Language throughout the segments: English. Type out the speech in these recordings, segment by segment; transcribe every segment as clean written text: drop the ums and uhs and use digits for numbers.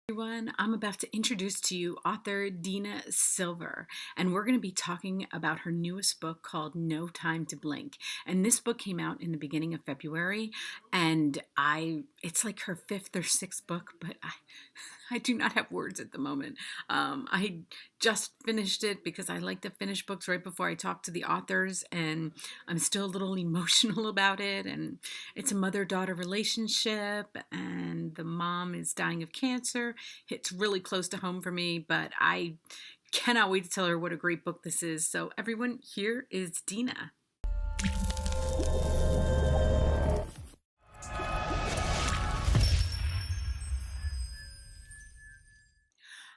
Everyone, I'm about to introduce to you author Dina Silver, and we're going to be talking about her newest book called No Time to Blink. And this book came out in the beginning of February, and it's like her fifth or sixth book, but I do not have words at the moment. I just finished it because I like to finish books right before I talk to the authors, and I'm still a little emotional about it. And it's a mother-daughter relationship, and the mom is dying of cancer. It's really close to home for me, but I cannot wait to tell her what a great book this is. So everyone, here is Dina.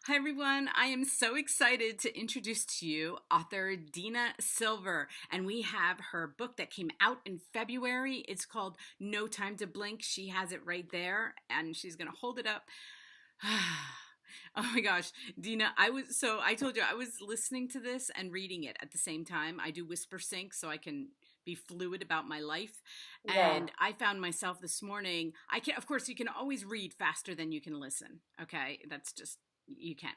Hi everyone, I am so excited to introduce to you author Dina Silver, and we have her book that came out in February. It's called No Time to Blink. She has it right there, and she's going to hold it up. Oh my gosh, Dina, I told you I was listening to this and reading it at the same time. I do whisper sync so I can be fluid about my life. Yeah. And I found myself this morning, of course, you can always read faster than you can listen. Okay. That's just, you can.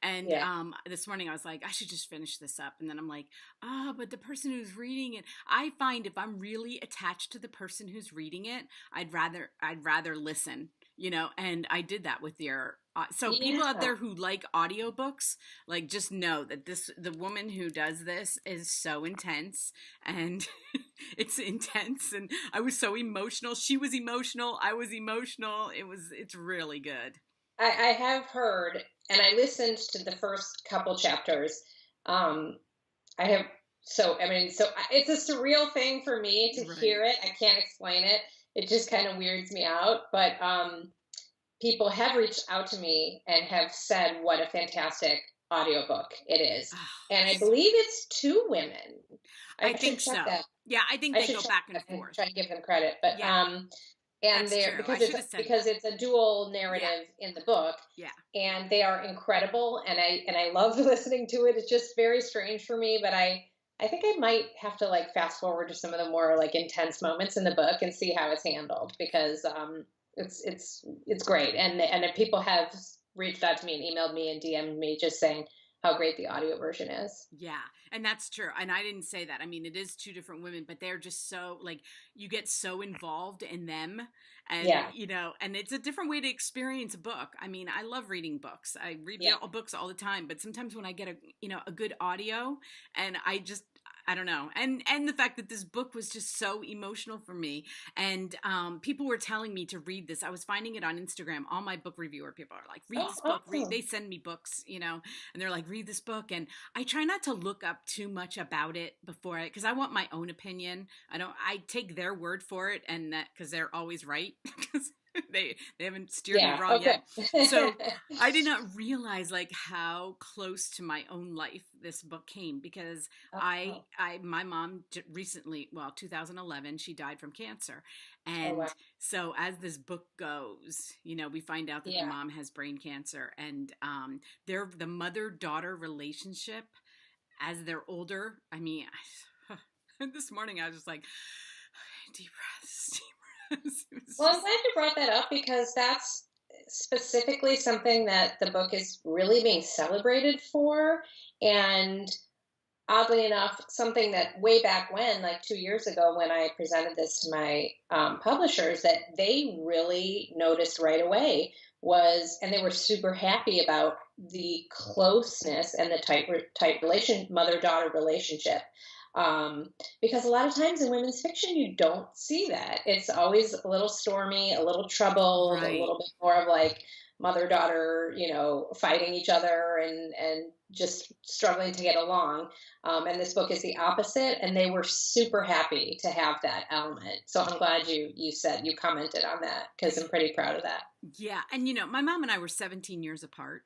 And Yeah. this morning I was like, I should just finish this up. And then I'm like, but the person who's reading it, I find if I'm really attached to the person who's reading it, I'd rather listen, and I did that with your so people out Yeah. there who like audiobooks, like, just know that the woman who does this is so intense, and it's intense, and I was so emotional. She was emotional, I was emotional. It's really good. I have heard, and I listened to the first couple chapters. Um, I have, it's a surreal thing for me to Right. hear it. I can't explain it. It just kind of weirds me out. But people have reached out to me and have said what a fantastic audiobook it is. Oh, And I believe it's two women. I I should think check so. that. Yeah, I think I they should go check back and that and forth. try to give them credit. But Yeah, and that's they're true. I should have said because that. it's a dual Yeah, narrative in the book, yeah. and they are incredible, and I love listening to it. It's just very strange for me, but I think I might have to like fast forward to some of the more like intense moments in the book and see how it's handled, because it's great, and if people have reached out to me and emailed me and DM'd me just saying how great the audio version is. Yeah, and that's true. And I didn't say that. I mean, it is two different women, but they're just so, like, you get so involved in them, and Yeah. and it's a different way to experience a book. I mean, I love reading books. I read Yeah. books all the time, but sometimes when I get a good audio, and I don't know. And the fact that this book was just so emotional for me, and people were telling me to read this. I was finding it on Instagram. All my book reviewer people are like, read Oh, this book. They awesome. send me books, and they're like, read this book. And I try not to look up too much about it because I want my own opinion. I take their word for it, and that because they're always right. Because they haven't steered me Yeah. wrong Okay. yet. So I did not realize like how close to my own life this book came, because Oh, my mom recently, well, 2011, she died from cancer. oh wow. And so as this book goes, we find out that the Yeah. mom has brain cancer, and the mother-daughter relationship as they're older. I mean, this morning I was just like, deep breaths, deep breaths. It was Well, I'm just, glad you brought that up because that's specifically something that the book is really being celebrated for. And oddly enough, something that way back when, like 2 years ago, when I presented this to my publishers, that they really noticed right away was, and they were super happy about the closeness and the tight mother daughter relationship. Because a lot of times in women's fiction, you don't see that. It's always a little stormy, a little troubled, a right. little bit more of like mother daughter, fighting each other and just struggling to get along. And this book is the opposite, and they were super happy to have that element. So I'm glad you said you commented on that because I'm pretty proud of that. Yeah. And my mom and I were 17 years apart.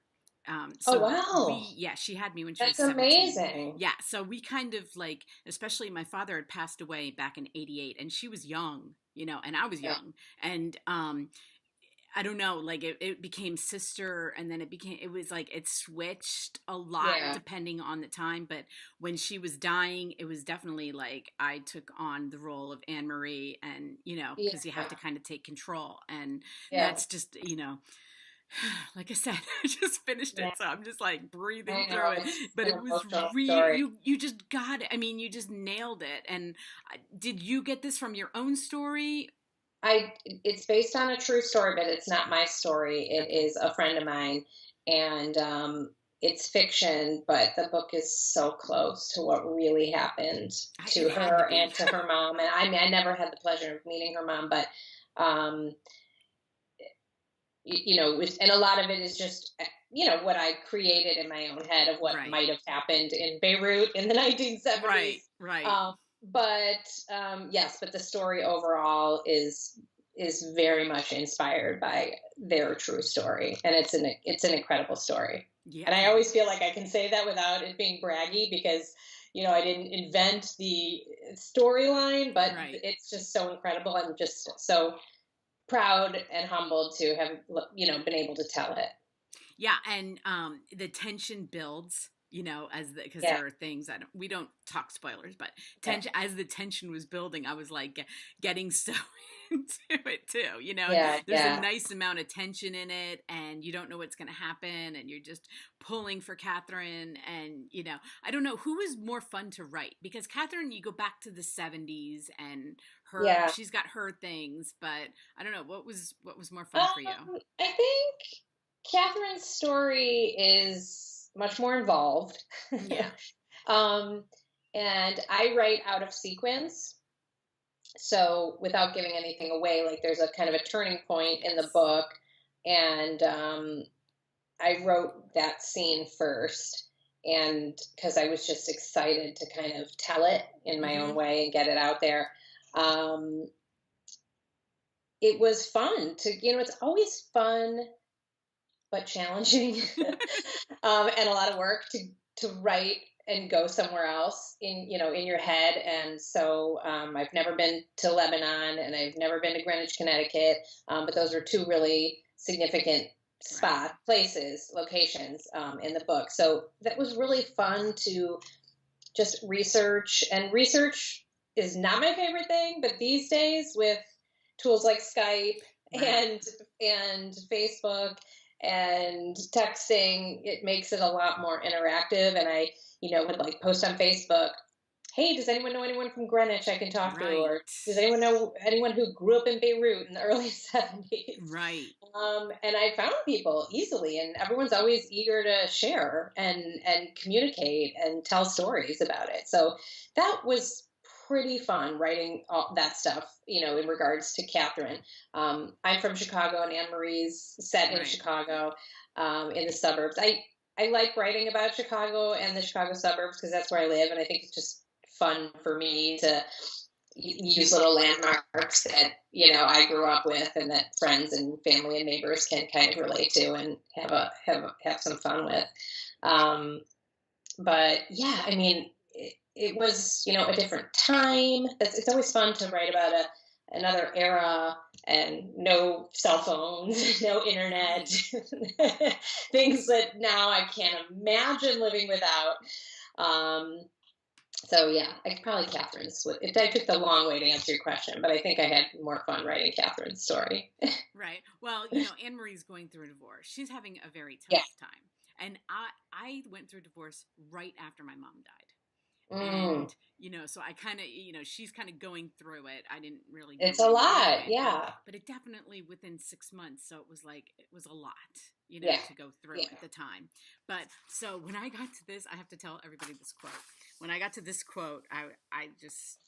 Oh So wow, yeah, she had me when she was that's 17. amazing. Yeah. So we kind of like, especially my father had passed away back in 88, and she was young, and I was Yeah, young. And, I don't know, like it became sister, and then it was like it switched a lot yeah, depending on the time. But when she was dying, it was definitely like I took on the role of Anne Marie, and because you have yeah, to kind of take control. And yeah. that's just, Like I said, I just finished Yeah, it, so I'm just like breathing I through know it. it's But an it was emotional story. you just got it. I mean, you just nailed it. And did you get this from your own story? It's based on a true story, but it's not my story. It Okay, is a friend of mine, and it's fiction, but the book is so close to what really happened it to had to her be. and to her mom. And I mean, I never had the pleasure of meeting her mom, but um, and a lot of it is just what I created in my own head of what Right, might have happened in Beirut in the 1970s. right, right. But yes, but the story overall is very much inspired by their true story, and it's an incredible story. Yeah, And I always feel like I can say that without it being braggy because I didn't invent the storyline, but right. it's just so incredible. I'm just so proud and humbled to have been able to tell it. Yeah, and the tension builds, as because Yeah, there are things we don't talk spoilers, but yeah, tension as the tension was building, I was like getting so into it too. yeah, There's a yeah. nice amount of tension in it, and you don't know what's going to happen, and you're just pulling for Catherine. And I don't know who was more fun to write because Catherine, you go back to the '70s, and Yeah. she's got her things, but I don't know what was more fun for you. I think Catherine's story is much more involved. Yeah. um, and I write out of sequence. So without giving anything away, like there's a kind of a turning point in the Yes. book. And I wrote that scene first. And because I was just excited to kind of tell it in my own Mm-hmm. way and get it out there. Um, it was fun it's always fun but challenging, and a lot of work to write and go somewhere else in your head. And so I've never been to Lebanon and I've never been to Greenwich, Connecticut, but those are two really significant Right. locations in the book. So that was really fun to just research. And research is not my favorite thing, but these days with tools like Skype Right. and Facebook and texting, it makes it a lot more interactive. And I, would like post on Facebook, hey, does anyone know anyone from Greenwich I can talk to? Right. Or does anyone know anyone who grew up in Beirut in the early 70s? Right. And I found people easily, and everyone's always eager to share and communicate and tell stories about it. So that was pretty fun writing all that stuff, in regards to Catherine. I'm from Chicago, and Anne Marie's set in Right. Chicago, in the suburbs. I like writing about Chicago and the Chicago suburbs because that's where I live, and I think it's just fun for me to use little landmarks that I grew up with and that friends and family and neighbors can kind of relate to and have some fun with. Um, but yeah, I mean, it was a different time. It's always fun to write about another era and no cell phones, no internet, Right. things that now I can't imagine living without. Um, so yeah, I probably Catherine's. If I took the long way to answer your question, but I think I had more fun writing Catherine's story. Right. Well, Anne Marie's going through a divorce. She's having a very Yeah. tough time. And I went through a divorce right after my mom died. Mm, And so I kind of she's kind of going through it. I didn't really it's go a through lot. it, but Yeah. it definitely within 6 months. So it was a lot, Yeah. to go through Yeah. at the time. But so when I got to this, I have to tell everybody this quote. When I got to this quote, I just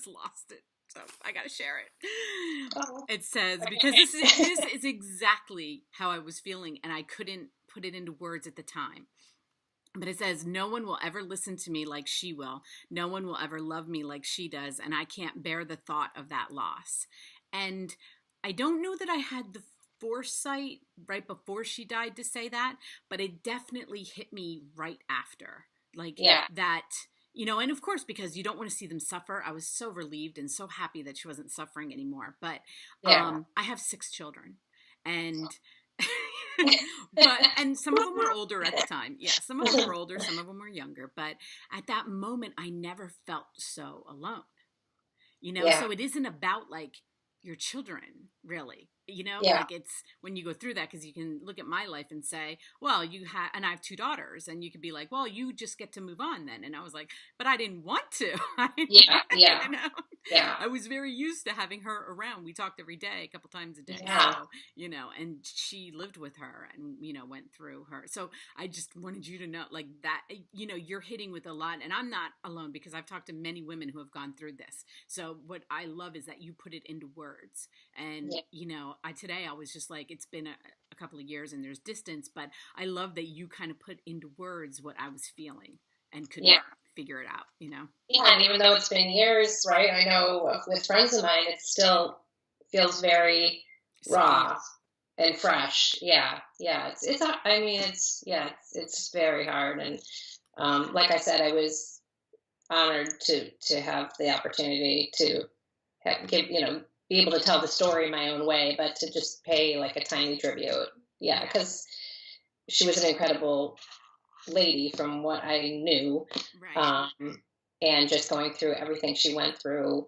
lost it. So I got to share it. Oh, It says, because okay. this is exactly how I was feeling, and I couldn't put it into words at the time. But it says, no one will ever listen to me like she will. No one will ever love me like she does. And I can't bear the thought of that loss. And I don't know that I had the foresight right before she died to say that, but it definitely hit me right after. Like Yeah. that, and of course, because you don't want to see them suffer, I was so relieved and so happy that she wasn't suffering anymore. But Yeah. I have 6 children. And and some of them were older at the time. Yeah, some of them were older, some of them were younger. But at that moment, I never felt so alone. Yeah. So it isn't about like your children, really. Yeah. Like it's when you go through that, because you can look at my life and say, well, and I have two daughters, and you could be like, well, you just get to move on then. And I was like, but I didn't want to. Yeah. Yeah. you know, Yeah. I was very used to having her around. We talked every day, a couple times a day. Yeah. So, and she lived with her and, went through her. So I just wanted you to know, like that, you're hitting with a lot, and I'm not alone because I've talked to many women who have gone through this. So what I love is that you put it into words. And, Yeah. today I was just like, it's been a couple of years and there's distance, but I love that you kind of put into words what I was feeling and could Yeah. figure it out. Yeah. And even though it's been years, right? I know with friends of mine, it still feels very Same. raw and fresh. Yeah. Yeah. I mean, it's very hard. And, like I said, I was honored to have the opportunity to be able to tell the story my own way, but to just pay like a tiny tribute. Yeah, because she was an incredible lady from what I knew, Right. um, and just going through everything she went through.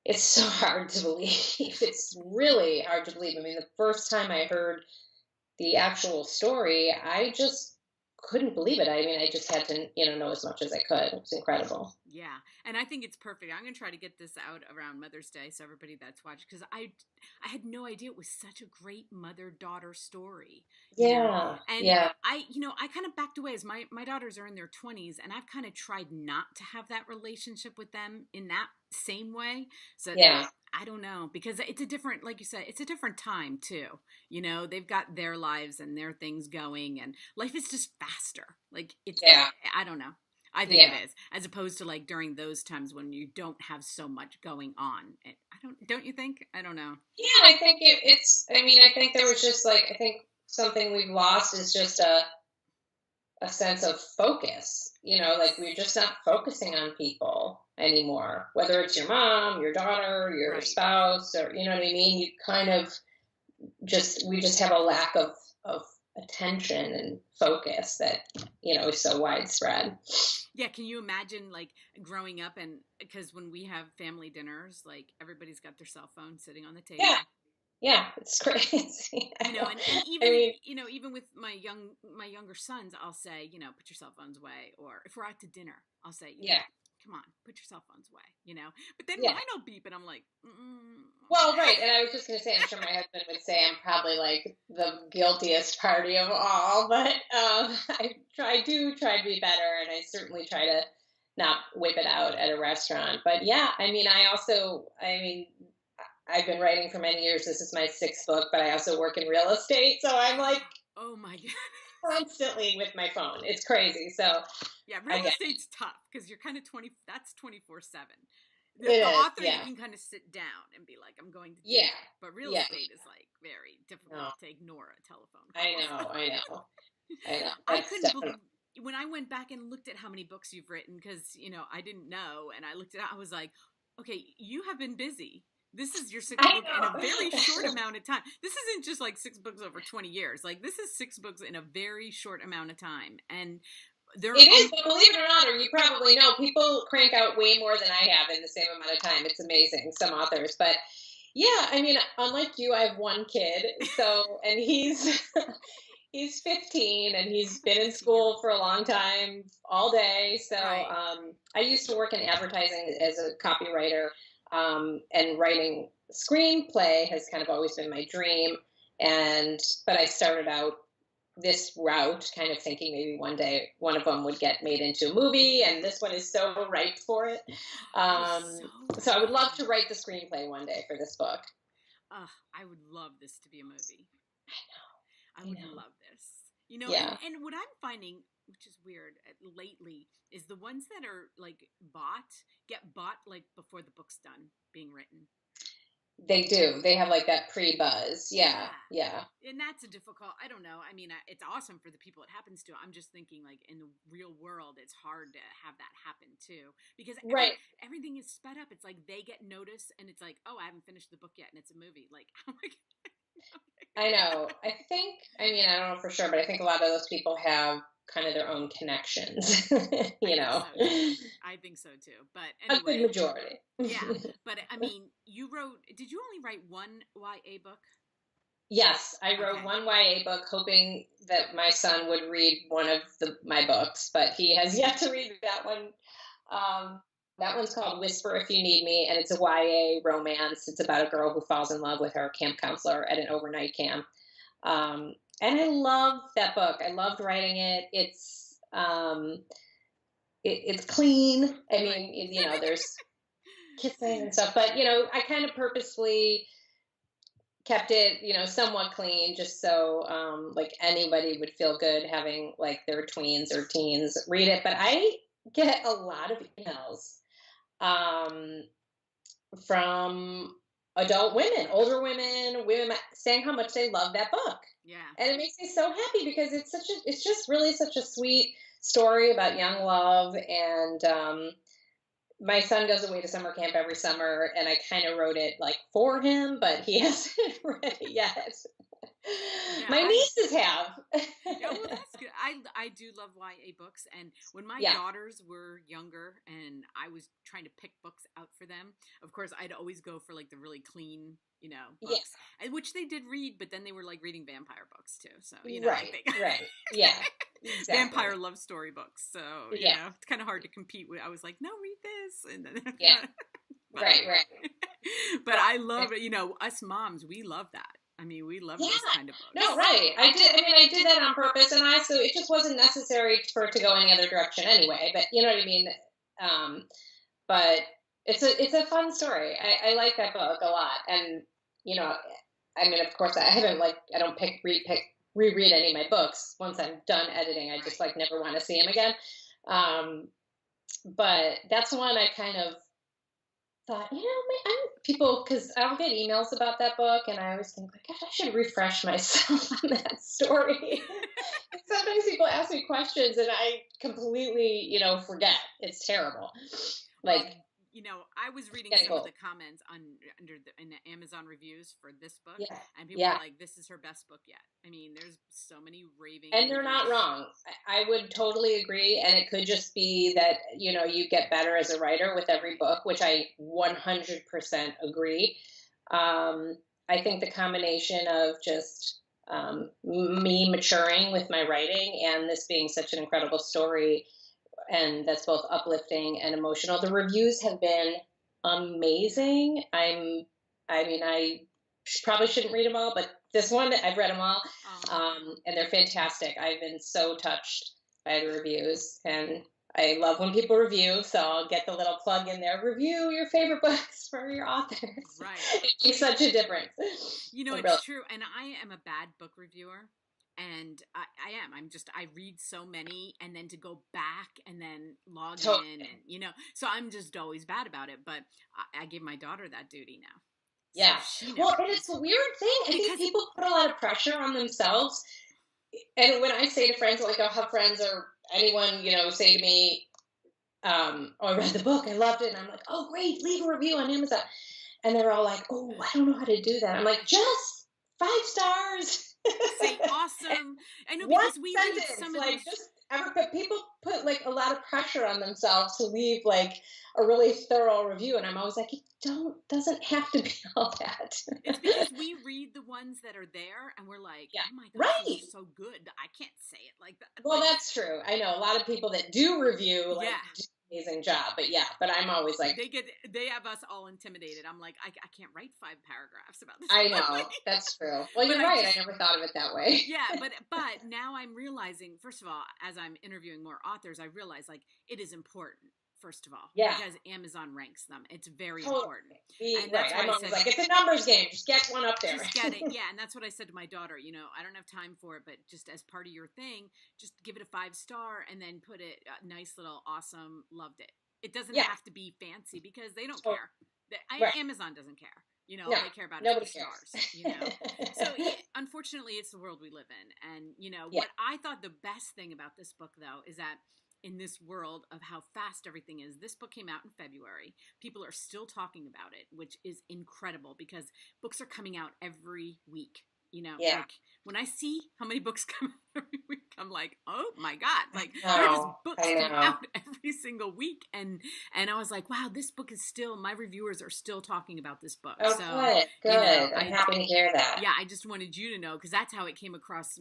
It's so hard to believe. It's really hard to believe. I mean, the first time I heard the actual story, I just couldn't believe it. I mean, I just had to, know as much as I could. It was incredible. Yeah, and I think it's perfect. I'm gonna try to get this out around Mother's Day, so everybody that's watching, because I had no idea it was such a great mother daughter story, Yeah, and yeah, I kind of backed away as my daughters are in their 20s, and I've kind of tried not to have that relationship with them in that same way. So yeah, I don't know, because it's a different, like you said, it's a different time too. They've got their lives and their things going, and life is just faster. Like yeah, I don't know. I think it yeah. is, as opposed to like during those times when you don't have so much going on. Don't you think? I don't know. Yeah, I think I mean, I think there was just like, I think something we've lost is just a sense of focus. Like we're Yes. just not focusing on people anymore, whether it's your mom, your daughter, your Right. spouse, or, you know what I mean? You kind of we just have a lack of attention and focus that, is so widespread. Yeah, can you imagine like growing up, and because when we have family dinners, like everybody's got their cell phone sitting on the Yeah, table. yeah, it's crazy. I know. And I even mean, even with my younger sons, I'll say, put your cell phones away. Or if we're out to dinner, I'll say, yeah, come on, put your cell phones away. But then yeah. mine will beep, and I'm like, Well, okay. right, and I was just going to say, I'm sure my husband would say I'm probably like the guiltiest party of all, but I try to be better, and I certainly try to not whip it out at a restaurant. But yeah, I mean, I've been writing for many years. This is my sixth book, but I also work in real estate, so I'm like Oh my god. constantly with my phone. It's crazy. So Yeah, real I get estate's tough because you're kind of 20, that's 24/7. it. It The is, author, you yeah, can kind of sit down and be like, I'm going to yeah, dinner. But real yeah. estate is like very No, difficult to ignore a telephone I call. know, I know, I know. I That's couldn't definitely. believe when I went back and looked at how many books you've written, because, I didn't know. And I looked at it, I was like, okay, you have been busy. This is your sixth I book in a very short know. amount of time. This isn't just like six books over 20 years. Like, this is six books in a very short amount of time. And they're It is, but believe it or not, or you probably know, people crank out way more than I have in the same amount of time. It's amazing, some authors. But yeah, I mean, unlike you, I have one kid. So, and he's he's 15 and he's been in 15-year school for old. a long time, all day. So, Right. I used to work in advertising as a copywriter, and writing screenplay has kind of always been my dream. But I started out this route, kind of thinking maybe one day one of them would get made into a movie, and this one is so ripe for it. It is so So I right would for love it. to write the screenplay one day for this book. I would love this to be a movie. I I would know. love this. And Yeah, what I'm finding, which is weird lately, is the ones that are like get bought like before the book's done being written. they do. They have like that pre-buzz. Yeah, Yeah. yeah. And that's a difficult, I don't know. I mean, it's awesome for the people it happens to. I'm just thinking like in the real world, it's hard to have that happen too, because Right. everything is sped up. It's like they get notice and it's like, oh, I haven't finished the book yet. And it's a movie. Like, I'm like, I know. I think, I mean, I don't know for sure, but I think a lot of those people have kind of their own connections, I you think know, so too. I think so too. But a good anyway, majority. yeah. But I mean, did you only write one YA book? Yes, I wrote Okay. one YA book hoping that my son would read one of my books, but he has yet to read that one. That one's called Whisper If You Need Me, and it's a YA romance. It's about a girl who falls in love with her camp counselor at an overnight camp. And I love that book. I loved writing it. It's clean. I Right. mean, there's kissing and stuff, but I kind of purposefully kept it, somewhat clean, just so like anybody would feel good having like their tweens or teens read it. But I get a lot of emails um, from adult women, older women saying how much they love that book, Yeah. and it makes me so happy because it's just really such a sweet story about young love. And my son goes away to summer camp every summer, and I kind of wrote it like for him, but he hasn't read it yet. Yeah. My I nieces have. Yeah, well, that's good. I do love YA books, and when my Yeah, daughters were younger, and I was trying to pick books out for them, of course, I'd always go for like the really clean, yeah, books, and which they did read, but then they were like reading vampire books too. So I right, think right. Yeah, vampire exactly. love story books. So Yeah, it's kind of hard to compete with. I was like, no, read this, and then yeah, but right, anyway, right, but right. I love it. Us moms, we love that. I mean, we love Yeah, those kind of no, books. right. I did that on purpose, and I so it just wasn't necessary for it to go any other direction anyway. But you know what I mean. Um, but it's a fun story. I like that book a lot, and you know, I mean, of course, I don't reread any of my books once I'm done editing. I just Right. like never want to see them again. Um, but that's one I kind of thought, people, because I'll get emails about that book, and I always think, like, gosh, I should refresh myself on that story. Sometimes people ask me questions, and I completely, forget. It's terrible. Well, Like, I was reading getting some of old. the comments in the Amazon reviews for this book, Yeah, and people were yeah. like, "This is her best book yet." I mean, there's so many raving And they're not reviews. wrong. I would totally agree. And it could just be that, you get better as a writer with every book, which I 100% agree. I think the combination of just me maturing with my writing and this being such an incredible story, and that's both uplifting and emotional. The reviews have been amazing. I mean, I probably shouldn't read them all, but this one I've read them all, Um, and they're fantastic. I've been so touched by the reviews, and I love when people review. So I'll get the little plug in there. Review your favorite books for your authors. right. It makes such a difference. It really, It's true, and I am a bad book reviewer. And I am. I read so many, and then to go back and then log in, totally. and, so I'm just always bad about it. But I give my daughter that duty now. So Yeah. she Well, never and it's reads. a weird thing. I think Because, people put a lot of pressure on themselves. And when I say to friends, like I'll have friends or anyone, say to me, "Oh, I read the book, I loved it," and I'm like, "Oh, great, leave a review on Amazon," and they're all like, "Oh, I don't know how to do that." I'm like, "Just 5 stars." say awesome. I know, One because we read sentence, some of like those. just ever. But people put like a lot of pressure on themselves to leave like a really thorough review, and I'm always like, it doesn't have to be all that. It's because we read the ones that are there, and we're like, Yeah, oh my gosh, these are right. so good. I can't say it like that. Well, Like, that's true. I know a lot of people that do review like yeah, do an amazing job, but yeah, but I'm always like, they have us all intimidated. I'm like, I can't write 5 paragraphs about this I book. know that's true. Well, But you're I right. I just never thought of it that way. Yeah, but now I'm realizing, first of all, as I'm interviewing more authors, I realize like it is important, first of all, Yeah, because Amazon ranks them. It's very totally. important. And Right. that's why I'm I always said, like, it's a numbers game. Just get one up there. just get it. Yeah, and that's what I said to my daughter, I don't have time for it, but just as part of your thing, just give it a 5 star and then put it a nice little awesome, loved it. It doesn't Yeah. have to be fancy because they don't Totally. care. Right. Amazon doesn't care. No. They care about is the Nobody cares. stars. So yeah, unfortunately, it's the world we live in. And, Yeah. what I thought the best thing about this book, though, is that in this world of how fast everything is, this book came out in February. People are still talking about it, which is incredible because books are coming out every week. Yeah. like when I see how many books come out every week, I'm like, oh my God, like there are just No, books I come know. out every single week. And I was like, wow, this book is still, my reviewers are still talking about this book. Oh, So, good, good. I'm I, happy to hear that. yeah, I just wanted you to know because that's how it came across,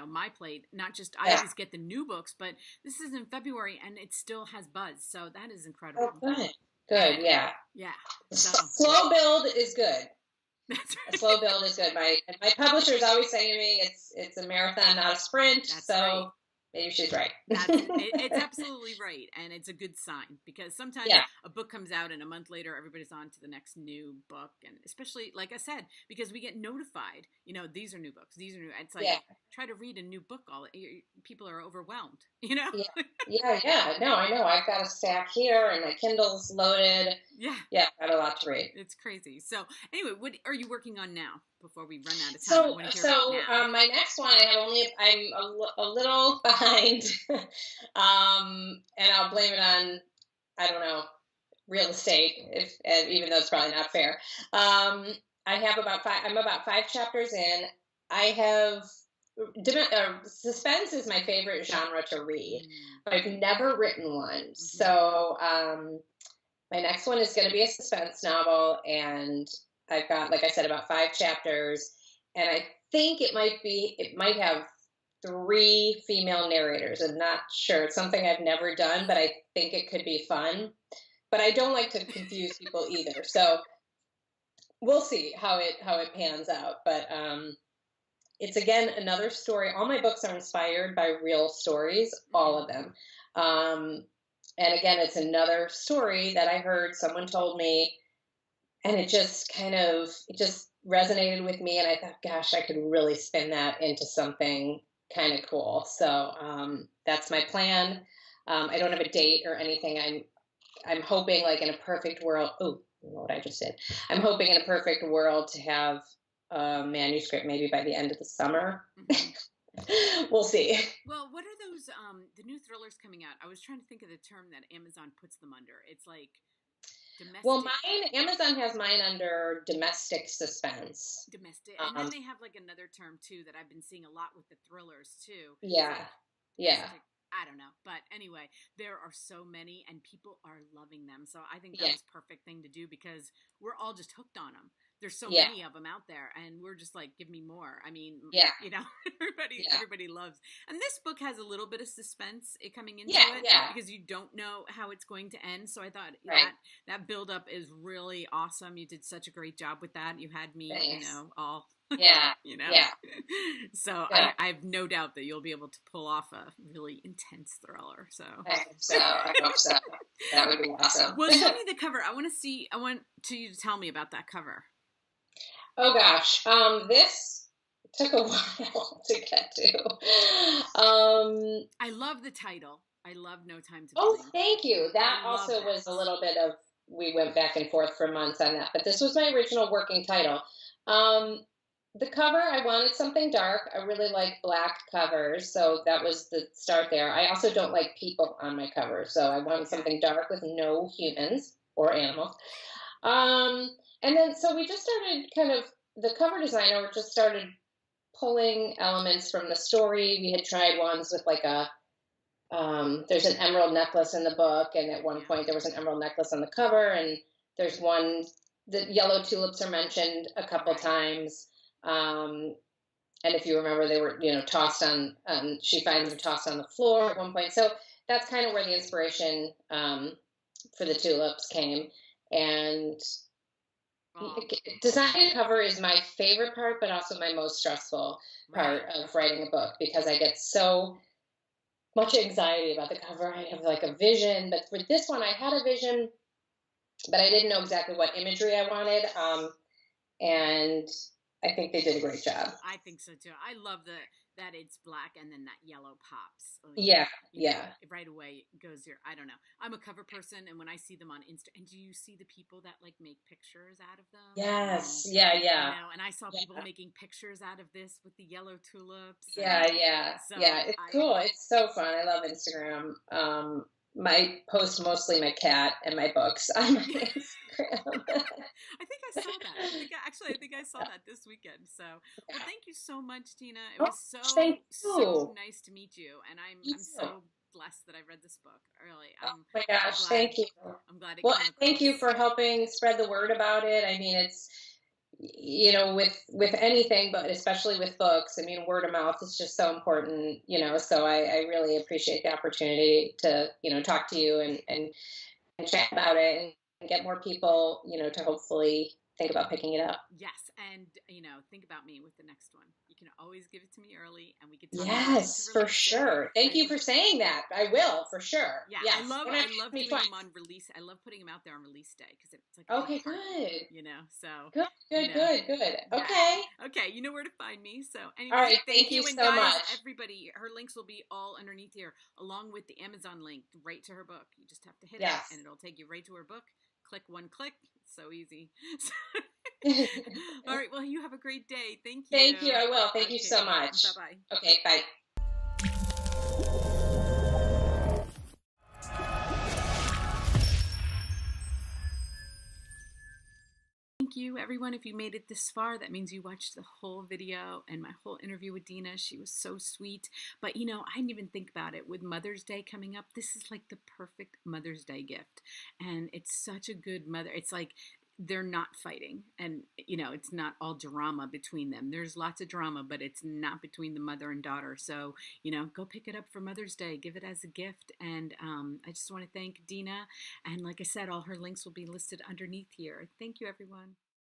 my plate. Not just, I Yeah. always get the new books, but this is in February and it still has buzz. So that is Oh, incredible. good. And Good. Yeah. yeah, so Slow build is good. that's A right. slow build is good. My publisher is always saying to me, it's a marathon, not a sprint. That's right. So maybe she's right. It's absolutely right, and it's a good sign because sometimes Yeah. a book comes out and a month later everybody's on to the next new book, and especially like I said, because we get notified, these are new books, these are new. It's like Yeah. try to read a new book, people are overwhelmed, Yeah. Yeah. Yeah. No, I know. I've got a stack here, and my Kindle's loaded. Yeah, Yeah, I've got a lot to read. it's crazy. So anyway, what are you working on now? Before we run out of time, I So, want to hear about so now. my next one, I'm a little behind, and I'll blame it on, I don't know, real estate, even though it's probably not fair. I have I'm about 5 chapters in. I have suspense is my favorite genre to read, Mm. but I've never written one. Hmm. So my next one is going to be a suspense novel, and I've got, like I said, about 5 chapters, and I think it might have 3 female narrators. I'm not sure. It's something I've never done, but I think it could be fun. But I don't like to confuse people either. So we'll see how it pans out. But it's again another story. All my books are inspired by real stories, all of them. Um, and again, it's another story that I heard someone told me, and it just resonated with me. And I thought, gosh, I could really spin that into something kind of cool. So that's my plan. I don't have a date or anything. I'm hoping, like in a perfect world. Oh, you know what I just did. I'm hoping in a perfect world to have a manuscript maybe by the end of the summer. Hmm. We'll see. Well, what are those the new thrillers coming out? I was trying to think of the term that Amazon puts them under. It's like Well, domestic Amazon has mine under domestic suspense. domestic, and then Um, they have like another term too that I've been seeing a lot with the thrillers too. It's yeah, like yeah, domestic, I don't know, but anyway, there are so many and people are loving them, so I think that yeah, was perfect thing to do because we're all just hooked on them. There's so yeah, many of them out there and we're just like give me more. I mean, yeah, everybody yeah, everybody loves. And this book has a little bit of suspense coming into yeah, it yeah. because you don't know how it's going to end, so I thought Right. that build up is really awesome. You did such a great job with that. You had me, Thanks. all Yeah, you know. yeah, So yeah. I have no doubt that you'll be able to pull off a really intense thriller. So I hope so. I hope so. That would be awesome. well, show me the cover. I want to see. I want you to tell me about that cover. Oh gosh, this took a while to get to. I love the title. I love No Time to Oh, Blink. thank you. That I love also that. was a little bit of, we went back and forth for months on that, but this was my original working title. Um, the cover, I wanted something dark. I really like black covers, so that was the start there. I also don't like people on my cover, so I wanted Okay. something dark with no humans or animals. And then, so we just started the cover designer just started pulling elements from the story. We had tried ones with like there's an emerald necklace in the book, and at one Yeah. point there was an emerald necklace on the cover, and there's one, the yellow tulips are mentioned a couple Right. times. And if you remember, they were, tossed on, she finds them tossed on the floor at one point. So that's kind of where the inspiration for the tulips came. And Oh, designing a cover is my favorite part, but also my most stressful right. part of writing a book because I get so much anxiety about the cover. I have like a vision, but for this one, I had a vision, but I didn't know exactly what imagery I wanted. And I think they did a great job. I think so too. I love that it's black and then that yellow pops. Yeah, yeah, Right away it goes here. I don't know. I'm a cover person, and when I see them on Insta, and do you see the people that like make pictures out of them? yes, yeah, yeah, And I saw people yeah, making pictures out of this with the yellow tulips, and yeah, yeah, so yeah. It's I cool. It's so fun. I love Instagram. might post mostly my cat and my books on my Yeah. Instagram. I think I saw that. I think I saw that this weekend. So, well, Yeah. thank you so much, Tina. It Oh, was thank so you. nice to meet you, and You I'm too. so blessed that I read this book. Really, Oh my I'm gosh, glad thank you. I'm glad it Well, came and thank you across. for helping spread the word about it. I mean, it's with anything, but especially with books. I mean, word of mouth is just so important. So I really appreciate the opportunity to talk to you and chat about it and get more people to hopefully think about picking it up. Yes, and think about me with the next one. You can always give it to me early, and we could talk about it to Yes, for release it. sure. Thank I you for saying that. I will for sure. Yeah, Yes, and I it's love gonna be doing fun. them on release. I love putting them out there on release day because it's like a big Okay, party, good. So Good, you good, know, good, good. yes. Okay. Okay, you know where to find me. So All anyway, right. thank Thank you you, and so guys, much. everybody, her links will be all underneath here, along with the Amazon link right to her book. You just have to hit it, and Yes. it'll take you right to her book. Click one click. It's so easy. All Thank right. Well, you have a great day. Thank you. you. I will. Thank you so Okay. Bye much. bye. Okay. Bye. Thank you, everyone. If you made it this far, that means you watched the whole video and my whole interview with Dina. She was so sweet. But I didn't even think about it. With Mother's Day coming up, this is like the perfect Mother's Day gift. And it's such a good mother. It's like they're not fighting. And, it's not all drama between them. There's lots of drama, but it's not between the mother and daughter. So, go pick it up for Mother's Day. Give it as a gift. And I just want to thank Dina. And like I said, all her links will be listed underneath here. Thank you, everyone.